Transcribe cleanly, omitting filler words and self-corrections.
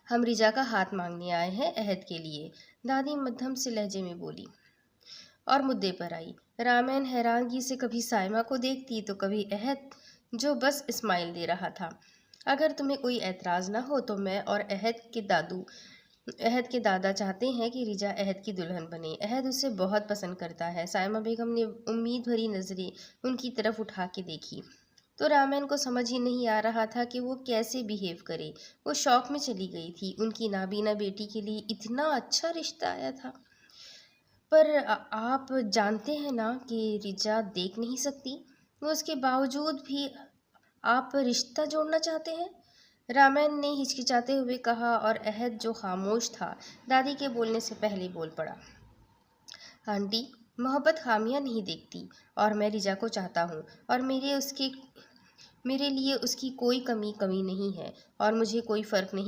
हम रिजा का हाथ मांगने आए हैं अहद के लिए, दादी मध्यम से लहजे में बोली और मुद्दे पर आई। रामैन हैरानगी से कभी साइमा को देखती तो कभी अहद, जो बस स्माइल दे रहा था। अगर तुम्हें कोई ऐतराज़ ना हो तो मैं और अहद के दादा चाहते हैं कि रिजा अहद की दुल्हन बने। अहद उसे बहुत पसंद करता है। साइमा बेगम ने उम्मीद भरी नज़रें उनकी तरफ उठा के देखी तो रामैन को समझ ही नहीं आ रहा था कि वो कैसे बिहेव करे। वो शौक में चली गई थी। उनकी नाबीना बेटी के लिए इतना अच्छा रिश्ता आया था। पर आप जानते हैं ना कि रिजा देख नहीं सकती, वो उसके बावजूद भी आप रिश्ता जोड़ना चाहते हैं? रामैन ने हिचकिचाते हुए कहा और अहद जो खामोश था दादी के बोलने से पहले बोल पड़ा। आंटी, मोहब्बत खामियां नहीं देखती और मैं रिजा को चाहता हूँ और मेरे लिए उसकी कोई कमी नहीं है और मुझे कोई फ़र्क नहीं